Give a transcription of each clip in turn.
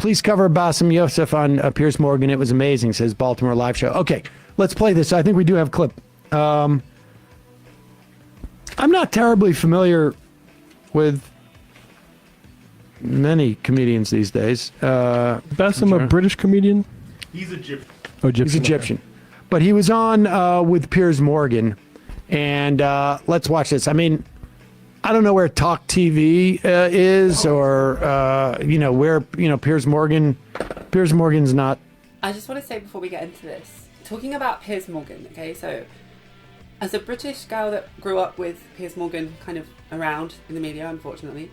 please cover Bassem Youssef on Piers Morgan. It was amazing, says Baltimore Live Show. Okay, let's play this. I think we do have a clip. I'm not terribly familiar with many comedians these days. Bassem, a British comedian? He's Egyptian. Oh, Egyptian. He's Egyptian. But he was on with Piers Morgan. And let's watch this. I mean, I don't know where Talk TV is or, where, Piers Morgan's not. I just want to say before we get into this, talking about Piers Morgan, okay, so as a British girl that grew up with Piers Morgan kind of around in the media, unfortunately,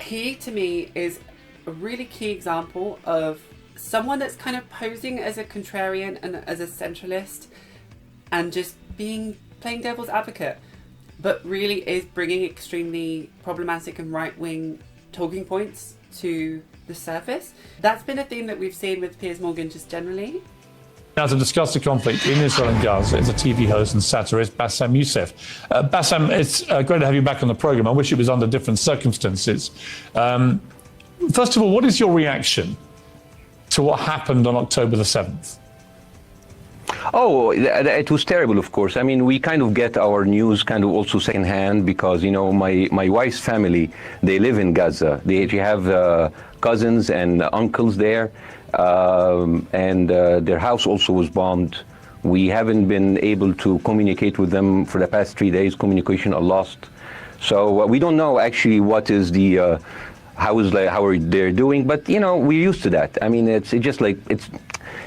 he, to me, is a really key example of someone that's kind of posing as a contrarian and as a centralist and just playing devil's advocate, but really is bringing extremely problematic and right-wing talking points to the surface. That's been a theme that we've seen with Piers Morgan just generally. Now to discuss the conflict in Israel and Gaza is a TV host and satirist, Bassem Youssef. Bassem, it's great to have you back on the program. I wish it was under different circumstances. First of all, what is your reaction to what happened on October the 7th? Oh, it was terrible, of course. I mean, we kind of get our news kind of also secondhand because, my wife's family, they live in Gaza. They have cousins and uncles there, and their house also was bombed. We haven't been able to communicate with them for the past 3 days. Communication are lost. So we don't know actually what is the, how are they doing, but, we're used to that. I mean,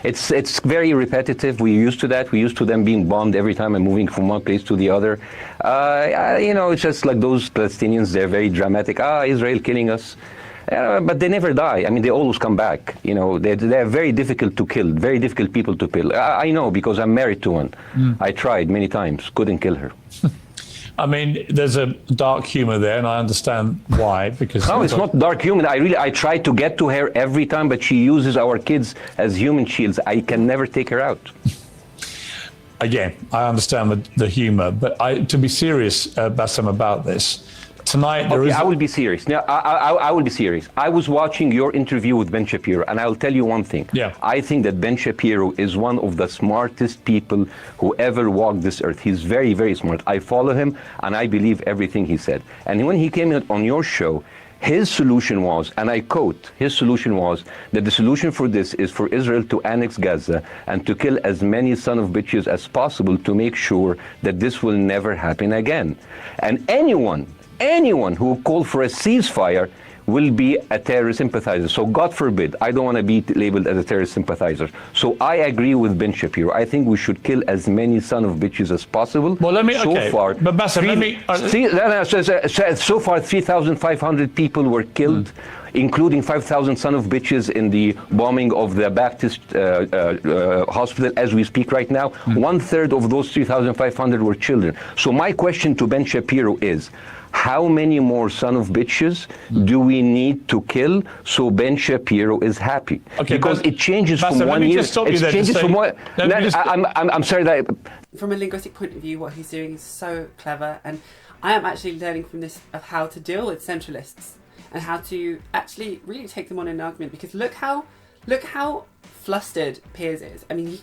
it's very repetitive. We're used to that. We're used to them being bombed every time and moving from one place to the other. It's just like those Palestinians, they're very dramatic. Israel killing us. But they never die. I mean, they always come back. They're very difficult to kill, very difficult people to kill. I know because I'm married to one. I tried many times, couldn't kill her. I mean, there's a dark humor there, and I understand why. Because no, it's not dark humor. I try to get to her every time, but she uses our kids as human shields. I can never take her out. Again, I understand the humor, but to be serious, Bassem, about this. Tonight, I will be serious. Now, I will be serious. I was watching your interview with Ben Shapiro, and I'll tell you one thing. Yeah. I think that Ben Shapiro is one of the smartest people who ever walked this earth. He's very, very smart. I follow him, and I believe everything he said. And when he came on your show, his solution was, and I quote, his solution was that the solution for this is for Israel to annex Gaza and to kill as many son of bitches as possible to make sure that this will never happen again. And anyone who called for a ceasefire will be a terrorist sympathizer. So God forbid, I don't want to be labeled as a terrorist sympathizer. So I agree with Ben Shapiro. I think we should kill as many son of bitches as possible. Well, let me, so far, but Bassem, so far 3,500 people were killed, including 5,000 son of bitches in the bombing of the Baptist hospital as we speak right now. 1/3 of those 3,500 were children. So my question to Ben Shapiro is, how many more son of bitches do we need to kill so Ben Shapiro is happy? Okay, because it changes from 1 year. It changes from one. I'm sorry that. From a linguistic point of view, what he's doing is so clever, and I am actually learning from this of how to deal with centralists and how to actually really take them on in an argument. Because look how flustered Piers is. I mean,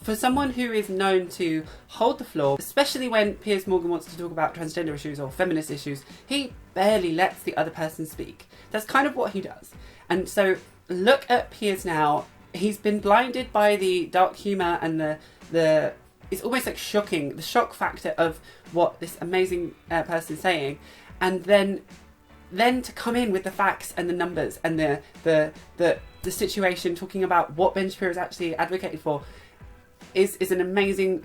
for someone who is known to hold the floor, especially when Piers Morgan wants to talk about transgender issues or feminist issues, he barely lets the other person speak. That's kind of what he does. And so look at Piers now. He's been blinded by the dark humour and the it's almost like shocking, the shock factor of what this amazing person is saying. And then to come in with the facts and the numbers and the situation, talking about what Ben Shapiro has actually advocated for, is an amazing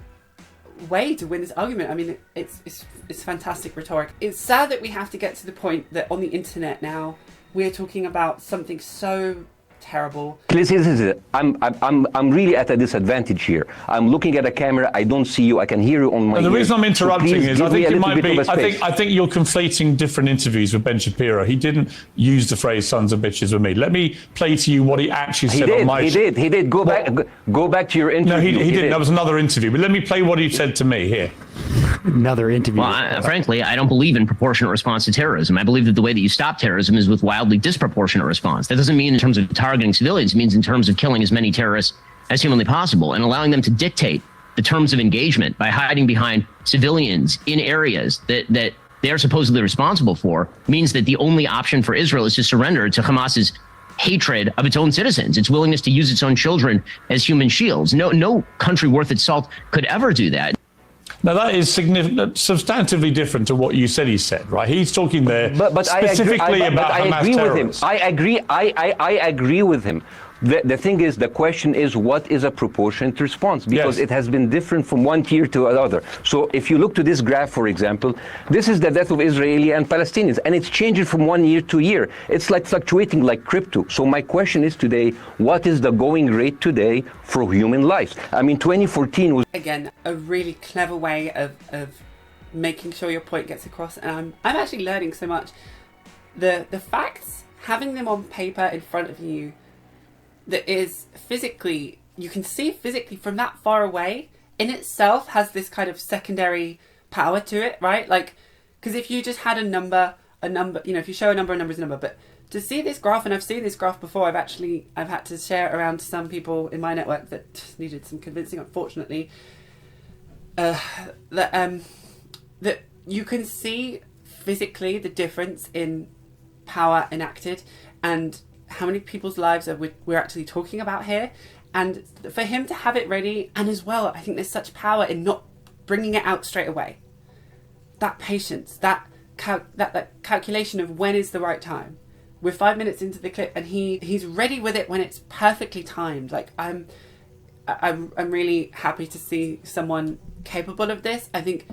way to win this argument. I mean, it's fantastic rhetoric. It's sad that we have to get to the point that on the internet now we're talking about something so terrible. Listen, I'm really at a disadvantage here. I'm looking at a camera. I don't see you. I can hear you on my. And the reason I'm interrupting is I think it might be. I think you're conflating different interviews with Ben Shapiro. He didn't use the phrase "sons of bitches" with me. Let me play to you what he actually said on my. He did. Go back to your interview. No, he didn't. That was another interview. But let me play what he said to me here. Another interview. Well, frankly, I don't believe in proportionate response to terrorism. I believe that the way that you stop terrorism is with wildly disproportionate response. That doesn't mean in terms of targeting civilians. It means in terms of killing as many terrorists as humanly possible and allowing them to dictate the terms of engagement by hiding behind civilians in areas that they are supposedly responsible for means that the only option for Israel is to surrender to Hamas's hatred of its own citizens, its willingness to use its own children as human shields. No country worth its salt could ever do that. Now that is substantively different to what you said he said, right? He's talking there specifically about Hamas terrorists. I agree with him. The thing is, the question is, what is a proportionate response? Because it has been different from one tier to another. So if you look to this graph, for example, this is the death of Israeli and Palestinians, and it's changing from 1 year to year. It's like fluctuating like crypto. So my question is today, what is the going rate today for human lives? I mean, 2014 was... Again, a really clever way of making sure your point gets across. And I'm actually learning so much. The facts, having them on paper in front of you, that is physically, you can see physically from that far away, in itself has this kind of secondary power to it, right? Like, because if you just had a number, you know, if you show a number is a number, but to see this graph, and I've seen this graph before, I've had to share it around to some people in my network that needed some convincing, unfortunately, that you can see physically the difference in power enacted and how many people's lives we're actually talking about here. And for him to have it ready, and as well, I think there's such power in not bringing it out straight away. That patience, that calculation of when is the right time. We're 5 minutes into the clip and he's ready with it when it's perfectly timed. Like I'm really happy to see someone capable of this. I think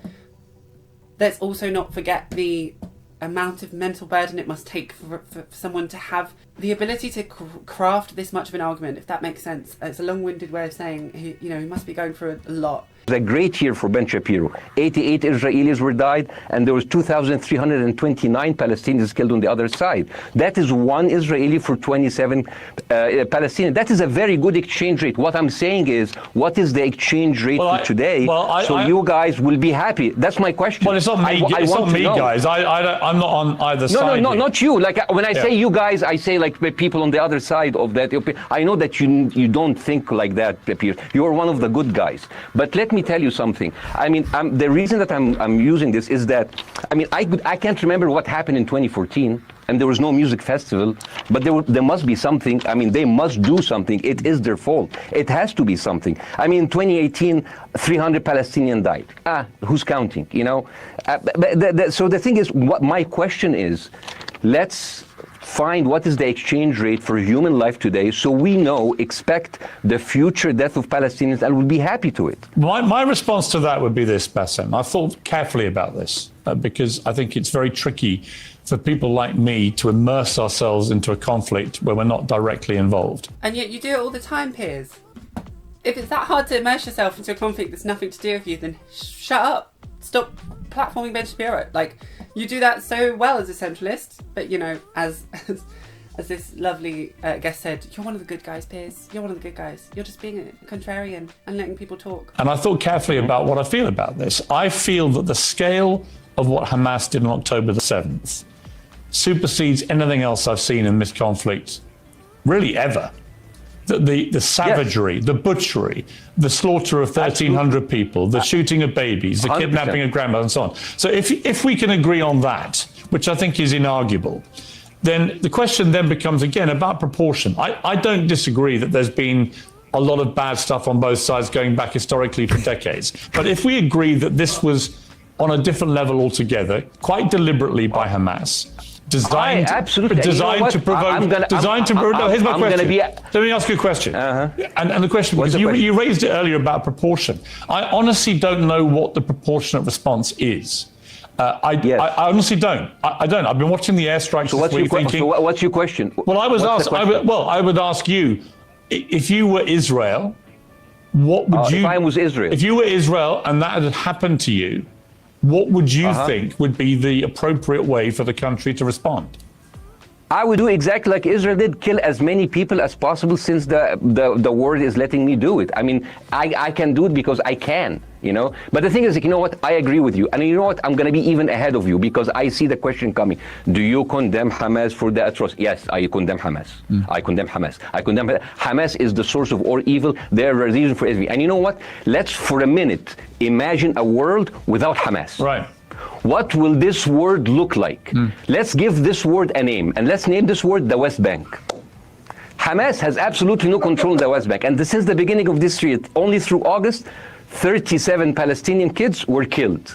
let's also not forget the amount of mental burden it must take for someone to have the ability to craft this much of an argument, if that makes sense. It's a long-winded way of saying he must be going through a lot. It was a great year for Ben Shapiro. 88 Israelis were died, and there was 2,329 Palestinians killed on the other side. That is one Israeli for 27 Palestinians. That is a very good exchange rate. What I'm saying is, what is the exchange rate for today? You guys will be happy. That's my question. Well, it's not me, guys. I'm not on either side. No, not you. Like when I say you guys, I say like people on the other side of that. I know that you don't think like that, Piers. You're one of the good guys. But let me tell you something. I mean, the reason that I'm using this is that, I mean, I can't remember what happened in 2014, and there was no music festival, but there must be something. I mean, they must do something. It is their fault. It has to be something. I mean, in 2018, 300 Palestinians died. Who's counting, you know? So the thing is, what my question is, let's find what is the exchange rate for human life today, so we expect the future death of Palestinians, and we'll be happy to it. My response to that would be this, Bassem. I've thought carefully about this because I think it's very tricky for people like me to immerse ourselves into a conflict where we're not directly involved. And yet you do it all the time, Piers. If it's that hard to immerse yourself into a conflict that's nothing to do with you, then shut up. Stop platforming Ben Shapiro. Like, you do that so well as a centralist, but as this lovely guest said, you're one of the good guys, Piers. You're one of the good guys. You're just being a contrarian and letting people talk. And I thought carefully about what I feel about this. I feel that the scale of what Hamas did on October the 7th supersedes anything else I've seen in this conflict, really ever. The savagery, the butchery, the slaughter of 1,300 people, the shooting of babies, the 100%. Kidnapping of grandmothers, and so on. So if we can agree on that, which I think is inarguable, then the question then becomes, again, about proportion. I don't disagree that there's been a lot of bad stuff on both sides going back historically for decades. But if we agree that this was on a different level altogether, quite deliberately by Hamas, designed to provoke. No, here's my question. Let me ask you a question. And the question, because you raised it earlier about proportion. I honestly don't know what the proportionate response is. I honestly don't. I don't. I've been watching the airstrikes this week thinking. So what's your question? Well, I would ask you, if you were Israel, what would you? If I was Israel. If you were Israel and that had happened to you, what would you think would be the appropriate way for the country to respond? I would do exactly like Israel did, kill as many people as possible, since the world is letting me do it. I mean, I can do it because I can. But the thing is, I agree with you. And you know what? I'm going to be even ahead of you because I see the question coming. Do you condemn Hamas for the atrocity? Yes, I condemn Hamas. I condemn Hamas. Hamas is the source of all evil. They're a reason for everything. And you know what? Let's, for a minute, imagine a world without Hamas. Right. What will this word look like? Let's give this word a name. And let's name this word the West Bank. Hamas has absolutely no control in the West Bank. And since the beginning of this year, only through August, 37 Palestinian kids were killed.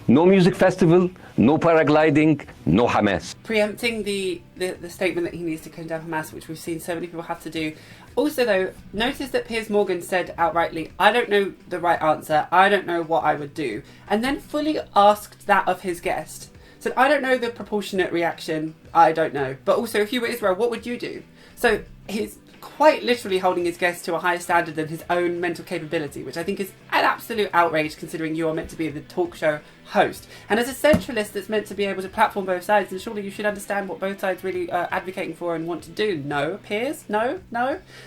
No music festival, no paragliding, no Hamas. Preempting the statement that he needs to condemn Hamas, which we've seen so many people have to do. Also, though, notice that Piers Morgan said outrightly, I don't know the right answer, I don't know what I would do, and then fully asked that of his guest. Said, I don't know the proportionate reaction, I don't know. But also, if you were Israel, what would you do? So he's quite literally holding his guest to a higher standard than his own mental capability, which I think is an absolute outrage considering you are meant to be the talk show host. And as a centralist that's meant to be able to platform both sides, then surely you should understand what both sides really are advocating for and want to do. No, Piers? No?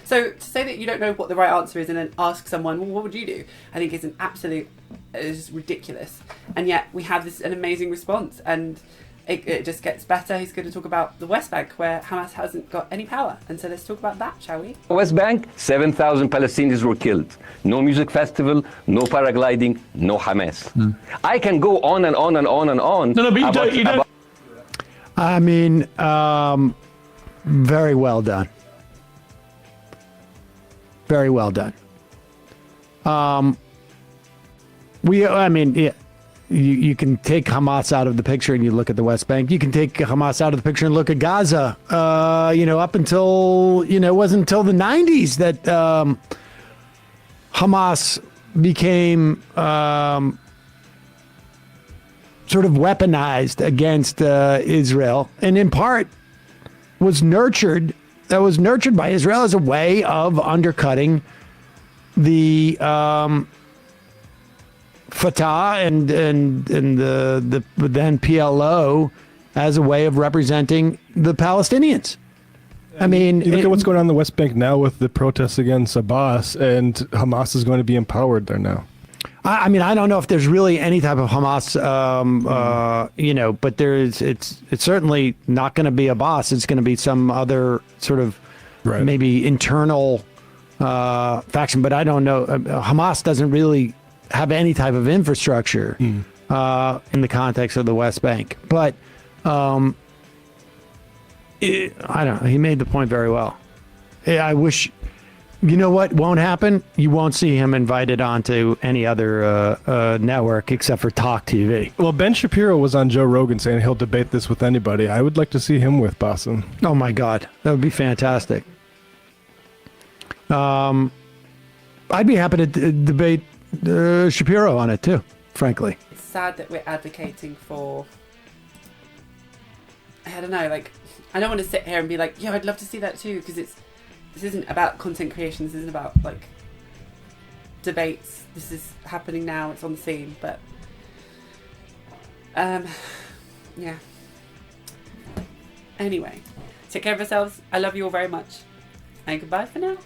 So to say that you don't know what the right answer is and then ask someone, well, what would you do? I think is ridiculous. And yet we have an amazing response, and it just gets better. He's going to talk about the West Bank, where Hamas hasn't got any power. And so let's talk about that, shall we? West Bank, 7,000 Palestinians were killed. No music festival, no paragliding, no Hamas. I can go on and on and on and on. No, but you don't. I mean, very well done. Very well done. You can take Hamas out of the picture and you look at the West Bank. You can take Hamas out of the picture and look at Gaza. Up until, it wasn't until the 90s that Hamas became sort of weaponized against Israel, and in part was nurtured by Israel as a way of undercutting the Fatah and the then PLO as a way of representing the Palestinians. I mean, you look at what's going on in the West Bank now with the protests against Abbas, and Hamas is going to be empowered there now. I mean, I don't know if there's really any type of Hamas, but it's certainly not going to be Abbas. It's going to be some other sort of maybe internal faction. But I don't know. Hamas doesn't really have any type of infrastructure in the context of the West Bank. But I don't know. He made the point very well. I wish, you know what won't happen? You won't see him invited onto any other network except for Talk TV. Well, Ben Shapiro was on Joe Rogan saying he'll debate this with anybody. I would like to see him with Bassem. Oh my God, that would be fantastic. I'd be happy to debate Shapiro on it too, frankly. It's sad that we're advocating for, I don't know, like, I don't want to sit here and be like, yeah, I'd love to see that too, because this isn't about content creation, this isn't about like debates, this is happening now, it's on the scene, but yeah. Anyway, take care of yourselves, I love you all very much, and goodbye for now.